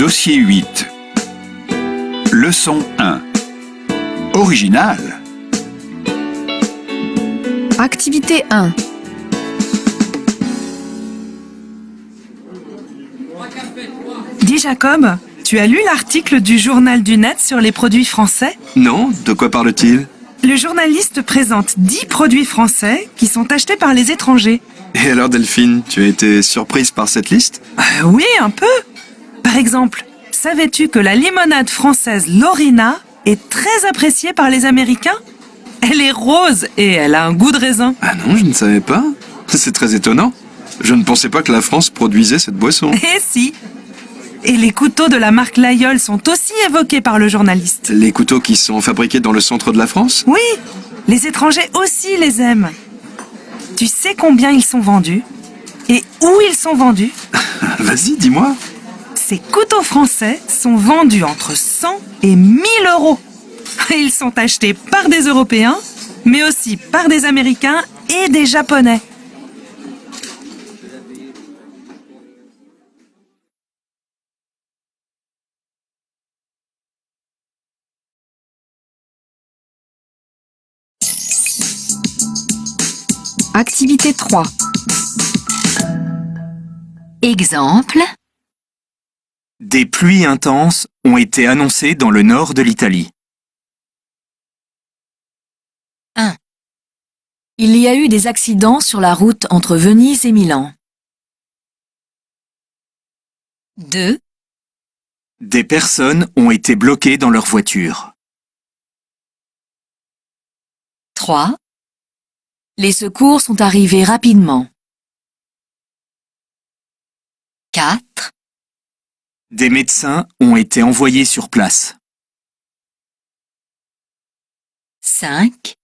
Dossier 8. Leçon 1. Original. Activité 1. Dis Jacob, tu as lu l'article du Journal du Net sur les produits français? Non, de quoi parle-t-il? Le journaliste présente 10 produits français qui sont achetés par les étrangers. Et alors Delphine, tu as été surprise par cette liste? Oui, un peu. Par exemple, savais-tu que la limonade française Lorina est très appréciée par les Américains? Elle est rose et elle a un goût de raisin. Ah non, je ne savais pas. C'est très étonnant. Je ne pensais pas que la France produisait cette boisson. Eh si. Et les couteaux de la marque Laïol sont aussi évoqués par le journaliste. Les couteaux qui sont fabriqués dans le centre de la France? Oui, les étrangers aussi les aiment. Tu sais combien ils sont vendus? Et où ils sont vendus? Vas-y, dis-moi. Ces couteaux français sont vendus entre 100 et 1000 euros. Ils sont achetés par des Européens, mais aussi par des Américains et des Japonais. Activité 3. Exemple, Des pluies intenses ont été annoncées dans le nord de l'Italie. 1. Il y a eu des accidents sur la route entre Venise et Milan. 2. Des personnes ont été bloquées dans leur voiture. 3. Les secours sont arrivés rapidement. 4. Des médecins ont été envoyés sur place. 5.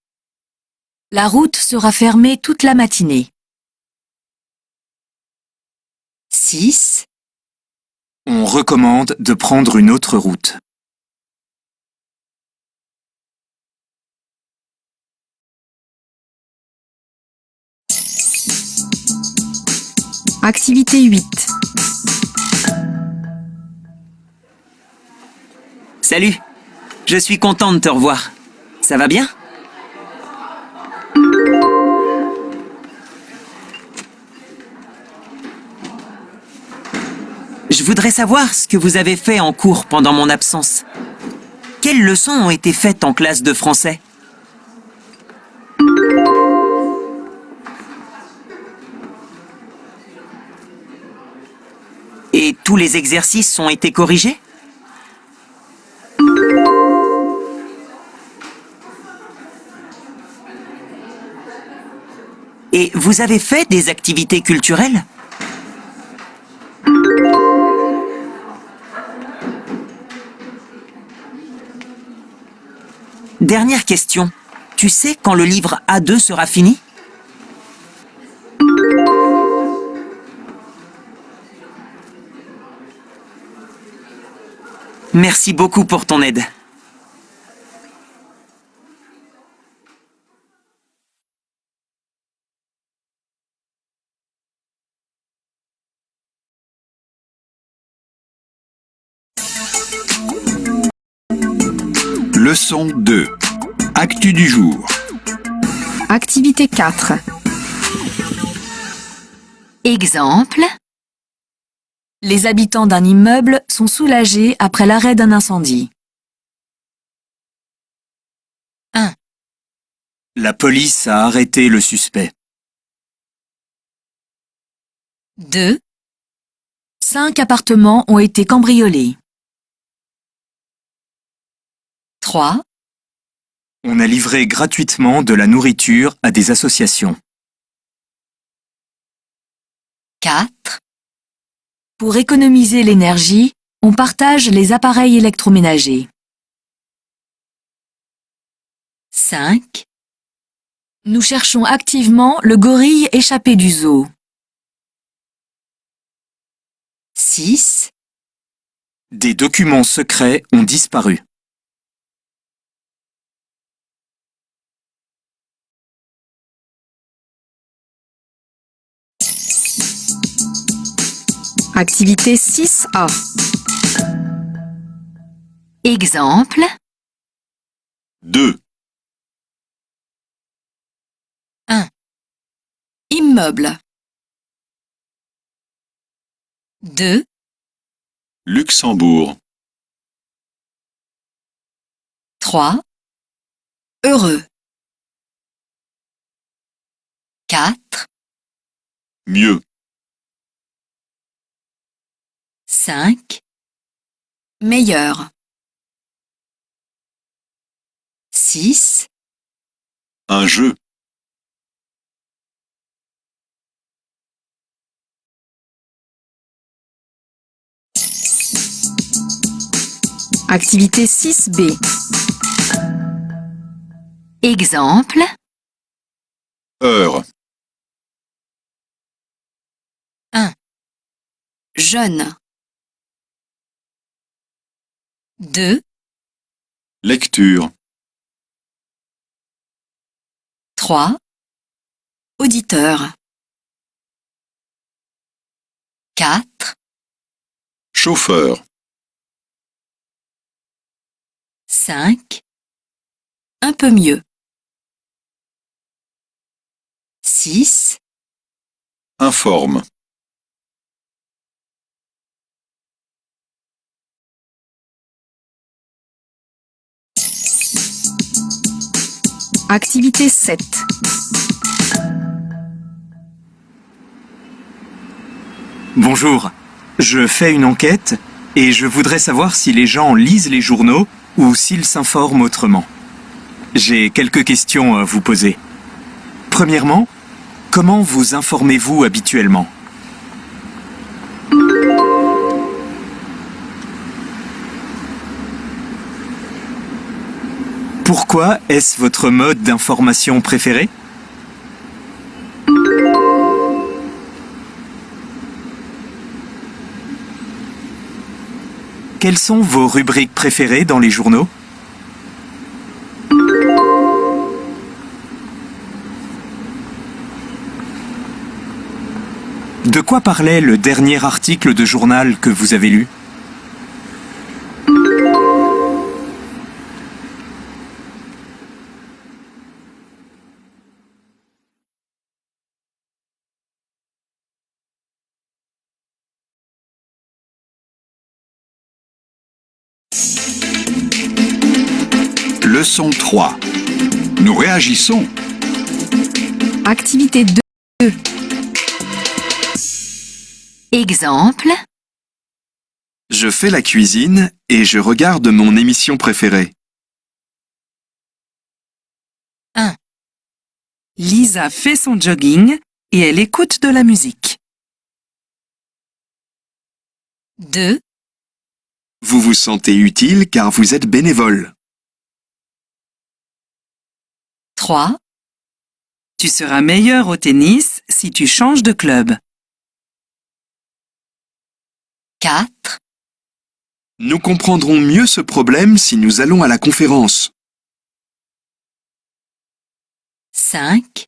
La route sera fermée toute la matinée. 6. On recommande de prendre une autre route. Activité 8. Salut, je suis content de te revoir. Ça va bien? Je voudrais savoir ce que vous avez fait en cours pendant mon absence. Quelles leçons ont été faites en classe de français? Et tous les exercices ont été corrigés? Et vous avez fait des activités culturelles? Dernière question. Tu sais quand le livre A2 sera fini? Merci beaucoup pour ton aide. Leçon 2. Actu du jour. Activité 4. Exemple, les habitants d'un immeuble sont soulagés après l'arrêt d'un incendie. 1. La police a arrêté le suspect. 2. 5 appartements ont été cambriolés. 3. On a livré gratuitement de la nourriture à des associations. 4. Pour économiser l'énergie, on partage les appareils électroménagers. 5. Nous cherchons activement le gorille échappé du zoo. 6. Des documents secrets ont disparu. Activité 6A. Exemple. 2, Immeuble. 2, Luxembourg. 3, Heureux. 4, Mieux. 5, Meilleur. 6, Un jeu. Activité 6B. exemple. Heure. Jeune. 2, Lecture. 3, Auditeur. 4, Chauffeur. 5, Un peu mieux. 6, Informe. Activité 7. Bonjour, je fais une enquête et je voudrais savoir si les gens lisent les journaux ou s'ils s'informent autrement. J'ai quelques questions à vous poser. Premièrement, comment vous informez-vous habituellement ? Pourquoi est-ce votre mode d'information préféré ? Quelles sont vos rubriques préférées dans les journaux ? De quoi parlait le dernier article de journal que vous avez lu ? Leçon 3. Nous réagissons. Activité 2. exemple. Je fais la cuisine et je regarde mon émission préférée. Lisa fait son jogging et elle écoute de la musique. 2, Vous vous sentez utile car vous êtes bénévole. 3, Tu seras meilleur au tennis si tu changes de club. 4, Nous comprendrons mieux ce problème si nous allons à la conférence. 5,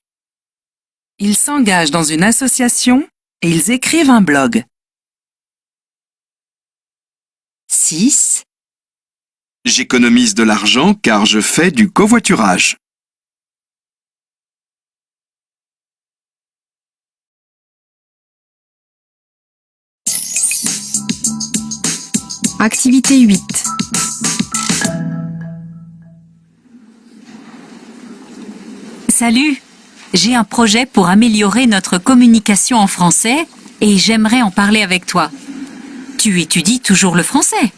Ils s'engagent dans une association et ils écrivent un blog. 6, J'économise de l'argent car je fais du covoiturage. Activité 8. Salut, j'ai un projet pour améliorer notre communication en français et j'aimerais en parler avec toi. Tu étudies toujours le français?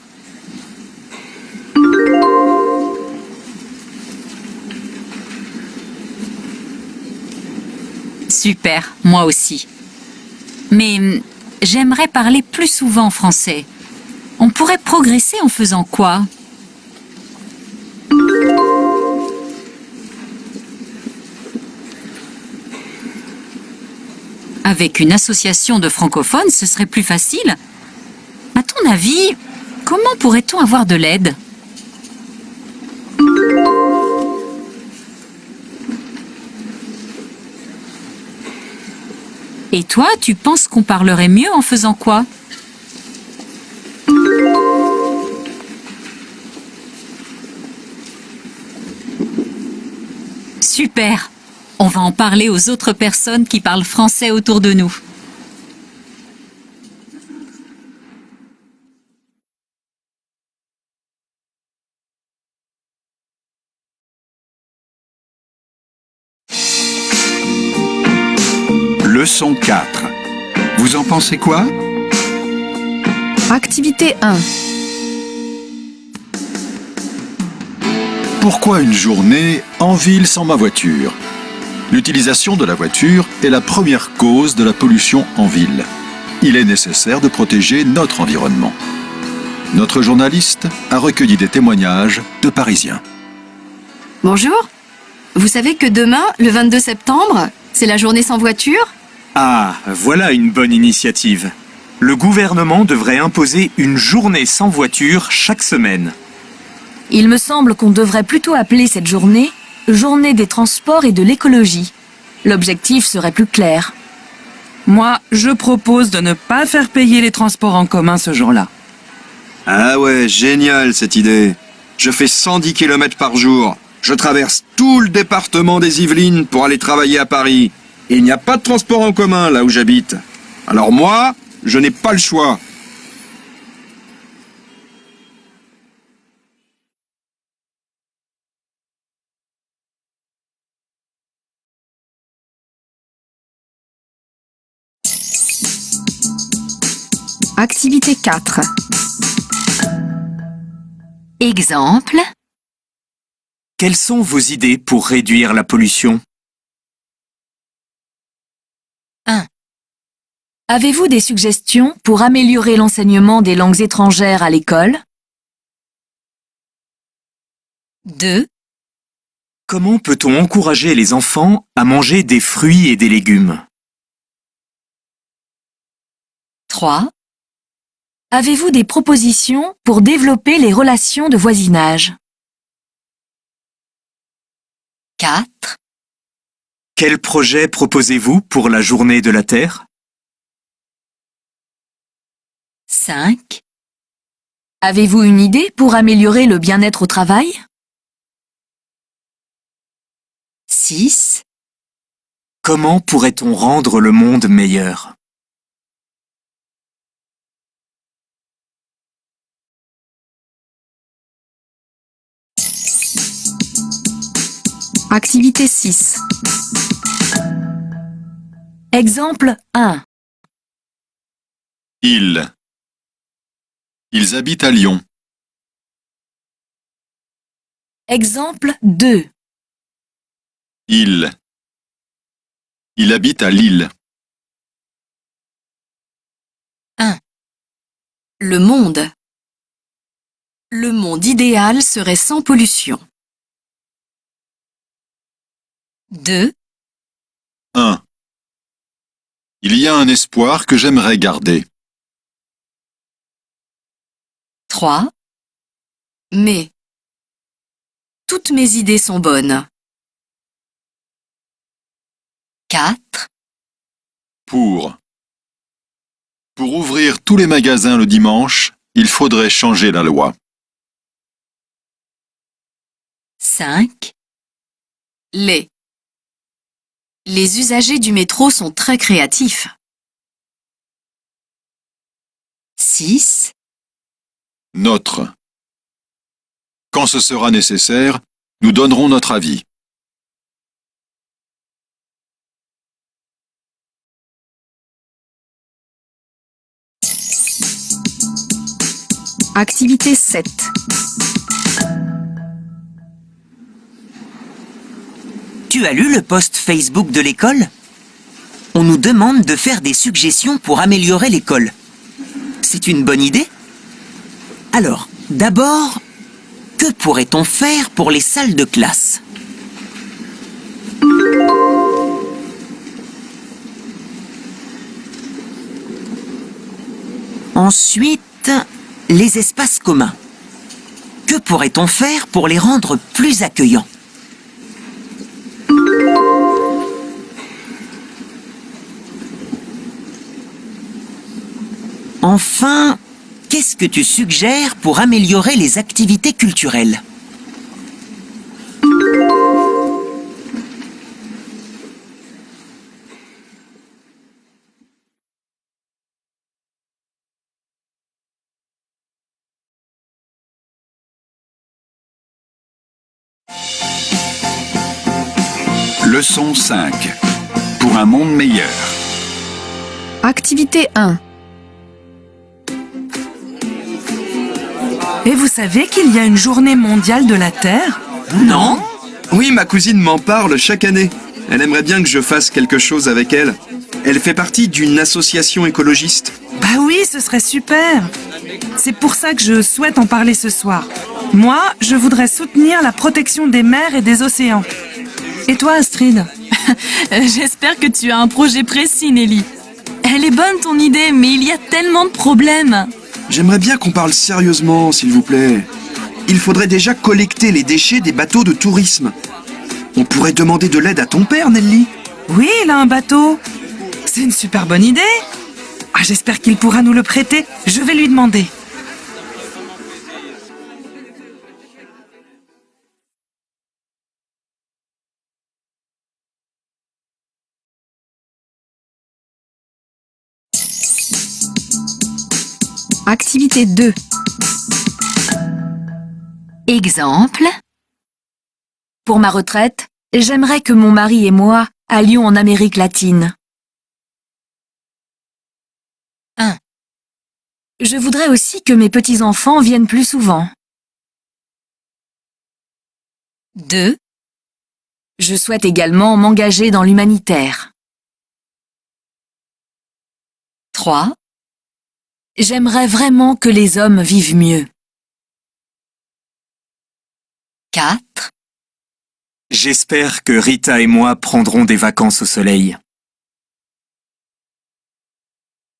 Super, moi aussi. Mais j'aimerais parler plus souvent français. On pourrait progresser en faisant quoi? Avec une association de francophones, ce serait plus facile. À ton avis, comment pourrait-on avoir de l'aide? Et toi, tu penses qu'on parlerait mieux en faisant quoi? Super! On va en parler aux autres personnes qui parlent français autour de nous. Leçon 4. Vous en pensez quoi? Activité 1. Pourquoi une journée en ville sans ma voiture? L'utilisation de la voiture est la première cause de la pollution en ville. Il est nécessaire de protéger notre environnement. Notre journaliste a recueilli des témoignages de Parisiens. Bonjour. Vous savez que demain, le 22 septembre, c'est la journée sans voiture? Ah, voilà une bonne initiative. Le gouvernement devrait imposer une journée sans voiture chaque semaine. Il me semble qu'on devrait plutôt appeler cette journée « Journée des transports et de l'écologie ». L'objectif serait plus clair. Moi, je propose de ne pas faire payer les transports en commun ce jour-là. Ah ouais, génial cette idée. Je fais 110 km par jour. Je traverse tout le département des Yvelines pour aller travailler à Paris. Et il n'y a pas de transport en commun là où j'habite. Alors moi, je n'ai pas le choix. Activité 4. Exemple, Quelles sont vos idées pour réduire la pollution? Avez-vous des suggestions pour améliorer l'enseignement des langues étrangères à l'école? 2, Comment peut-on encourager les enfants à manger des fruits et des légumes? 3, Avez-vous des propositions pour développer les relations de voisinage? 4, Quel projet proposez-vous pour la journée de la Terre? 5, Avez-vous une idée pour améliorer le bien-être au travail? 6, Comment pourrait-on rendre le monde meilleur? Activité 6. Exemple 1. Ils habitent à Lyon. Exemple 2. Il habite à Lille. Le monde. Le monde idéal serait sans pollution. 2, 1. Il y a un espoir que j'aimerais garder. 3, Mais toutes mes idées sont bonnes. 4, Pour ouvrir tous les magasins le dimanche, il faudrait changer la loi. 5, Les usagers du métro sont très créatifs. 6, Notre. Quand ce sera nécessaire, nous donnerons notre avis. Activité 7. Tu as lu le post Facebook de l'école? On nous demande de faire des suggestions pour améliorer l'école. C'est une bonne idée? Alors, d'abord, que pourrait-on faire pour les salles de classe? Ensuite, les espaces communs. Que pourrait-on faire pour les rendre plus accueillants? Enfin, qu'est-ce que tu suggères pour améliorer les activités culturelles? Leçon 5. Pour un monde meilleur. Activité 1. Et vous savez qu'il y a une journée mondiale de la Terre? Non? Oui, ma cousine m'en parle chaque année. Elle aimerait bien que je fasse quelque chose avec elle. Elle fait partie d'une association écologiste. Bah oui, ce serait super. C'est pour ça que je souhaite en parler ce soir. Moi, je voudrais soutenir la protection des mers et des océans. Et toi, Astrid? J'espère que tu as un projet précis, Nelly. Elle est bonne ton idée, mais il y a tellement de problèmes. J'aimerais bien qu'on parle sérieusement, s'il vous plaît. Il faudrait déjà collecter les déchets des bateaux de tourisme. On pourrait demander de l'aide à ton père, Nelly. Oui, il a un bateau. C'est une super bonne idée. Ah, j'espère qu'il pourra nous le prêter. Je vais lui demander. Activité 2. Exemple. Pour ma retraite, j'aimerais que mon mari et moi allions en Amérique latine. 1. Je voudrais aussi que mes petits-enfants viennent plus souvent. 2. Je souhaite également m'engager dans l'humanitaire. 3. J'aimerais vraiment que les hommes vivent mieux. 4. J'espère que Rita et moi prendrons des vacances au soleil.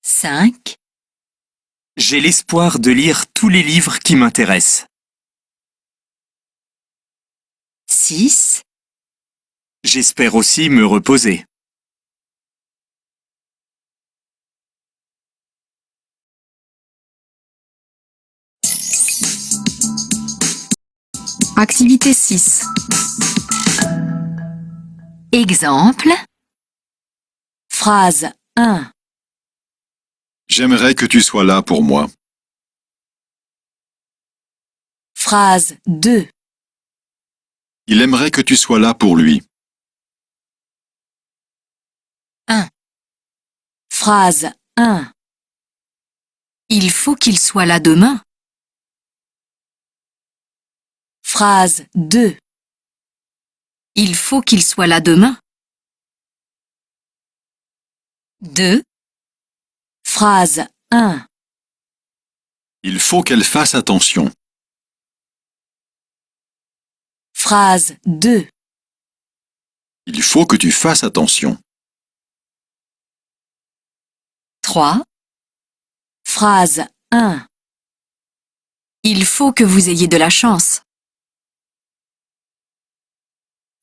5. J'ai l'espoir de lire tous les livres qui m'intéressent. 6. J'espère aussi me reposer. Activité 6. Exemple. Phrase 1. J'aimerais que tu sois là pour moi. Phrase 2. Il aimerait que tu sois là pour lui. Phrase 1. Il faut qu'il soit là demain. Phrase 2. Il faut qu'il soit là demain. 2. Phrase 1. Il faut qu'elle fasse attention. Phrase 2. Il faut que tu fasses attention. 3. Phrase 1. Il faut que vous ayez de la chance.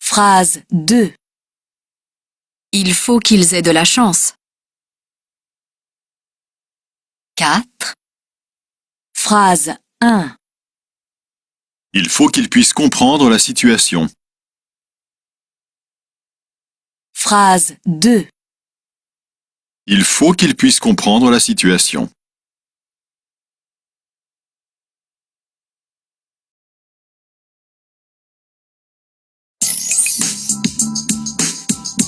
Phrase 2. Il faut qu'ils aient de la chance. 4. Phrase 1. Il faut qu'il puisse comprendre la situation. Phrase 2. Il faut qu'il puisse comprendre la situation.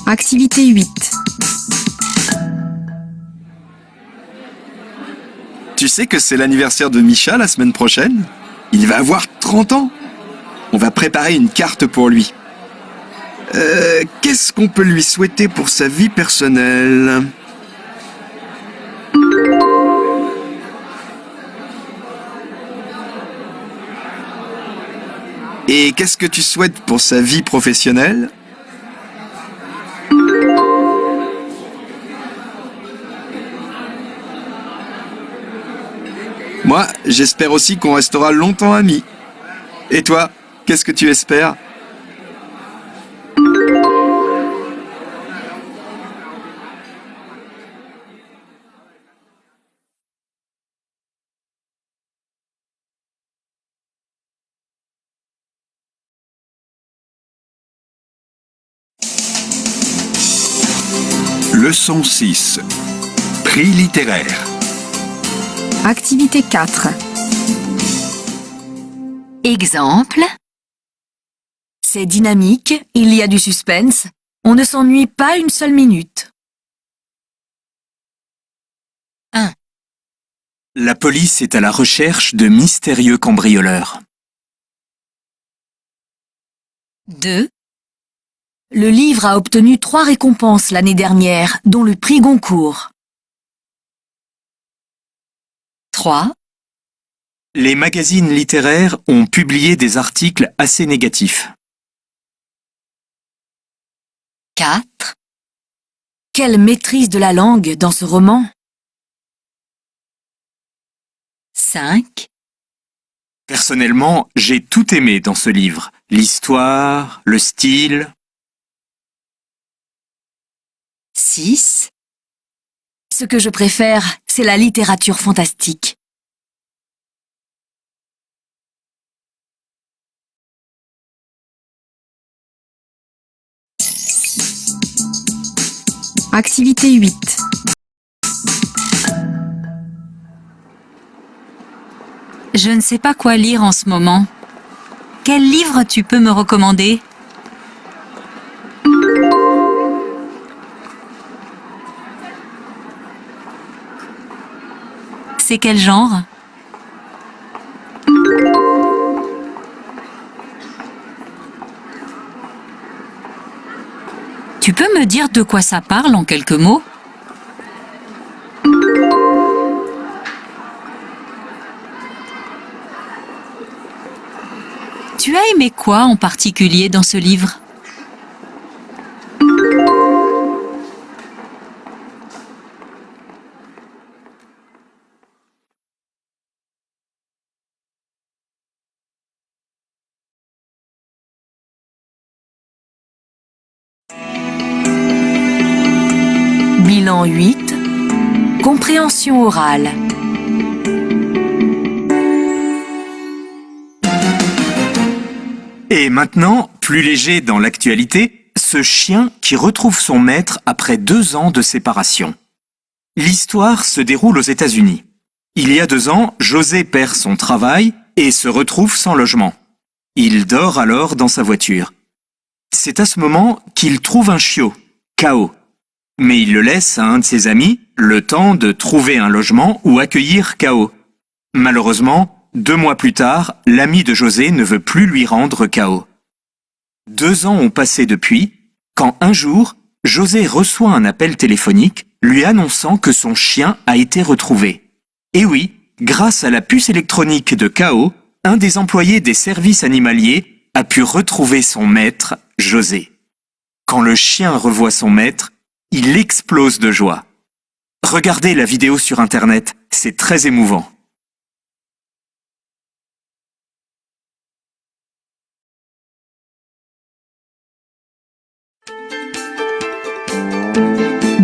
Activité 8. Tu sais que c'est l'anniversaire de Micha la semaine prochaine? Il va avoir 30 ans. On va préparer une carte pour lui. Qu'est-ce qu'on peut lui souhaiter pour sa vie personnelle? Et qu'est-ce que tu souhaites pour sa vie professionnelle? Moi, j'espère aussi qu'on restera longtemps amis. Et toi, qu'est-ce que tu espères? Leçon 6. Prix littéraire. Activité 4. Exemple. C'est dynamique, il y a du suspense, On ne s'ennuie pas une seule minute. La police est à la recherche de mystérieux cambrioleurs. 2, Le livre a obtenu 3 récompenses l'année dernière, dont le prix Goncourt. 3, Les magazines littéraires ont publié des articles assez négatifs. 4, Quelle maîtrise de la langue dans ce roman! 5, Personnellement, j'ai tout aimé dans ce livre. L'histoire, le style. 6, Ce que je préfère, c'est la littérature fantastique. Activité 8. Je ne sais pas quoi lire en ce moment. Quel livre tu peux me recommander? C'est quel genre? Tu peux me dire de quoi ça parle en quelques mots? Tu as aimé quoi en particulier dans ce livre? Bilan 8. Compréhension orale. Et maintenant, plus léger dans l'actualité, ce chien qui retrouve son maître après 2 ans de séparation. L'histoire se déroule aux États-Unis. Il y a 2 ans, José perd son travail et se retrouve sans logement. Il dort alors dans sa voiture. C'est à ce moment qu'il trouve un chiot, Kao. Mais il le laisse à un de ses amis, le temps de trouver un logement ou accueillir Kao. Malheureusement, 2 mois plus tard, l'ami de José ne veut plus lui rendre Kao. 2 ans ont passé depuis, quand un jour, José reçoit un appel téléphonique lui annonçant que son chien a été retrouvé. Et oui, grâce à la puce électronique de Kao, un des employés des services animaliers a pu retrouver son maître, José. Quand le chien revoit son maître, il explose de joie. Regardez la vidéo sur Internet, c'est très émouvant.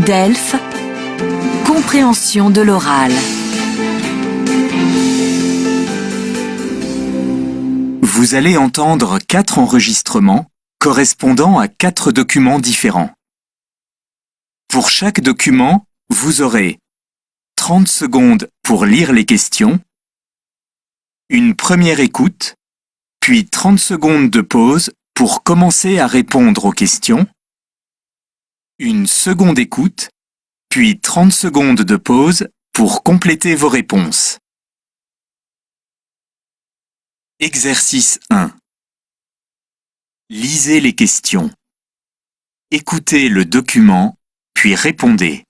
DELF. Compréhension de l'oral. Vous allez entendre 4 enregistrements correspondant à 4 documents différents. Pour chaque document, vous aurez 30 secondes pour lire les questions, une première écoute, puis 30 secondes de pause pour commencer à répondre aux questions, une seconde écoute, puis 30 secondes de pause pour compléter vos réponses. Exercice 1. Lisez les questions. Écoutez le document, puis répondez.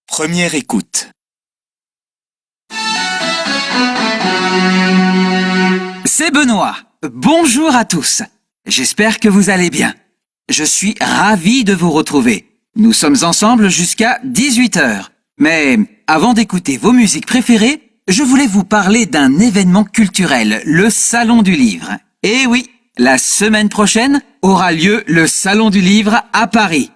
Première écoute. C'est Benoît. Bonjour à tous. J'espère que vous allez bien. Je suis ravi de vous retrouver. Nous sommes ensemble jusqu'à 18h. Mais avant d'écouter vos musiques préférées, je voulais vous parler d'un événement culturel, le Salon du Livre. Et oui, la semaine prochaine aura lieu le Salon du Livre à Paris.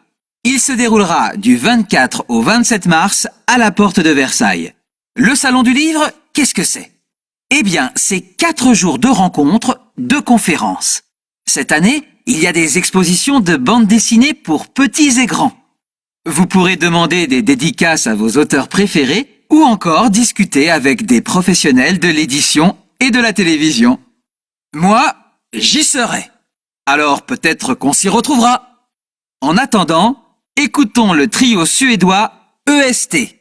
Il se déroulera du 24 au 27 mars à la porte de Versailles. Le Salon du Livre, qu'est-ce que c'est? Eh bien, c'est 4 jours de rencontres, de conférences. Cette année, il y a des expositions de bandes dessinées pour petits et grands. Vous pourrez demander des dédicaces à vos auteurs préférés ou encore discuter avec des professionnels de l'édition et de la télévision. Moi, j'y serai. Alors peut-être qu'on s'y retrouvera. En attendant, écoutons le trio suédois EST.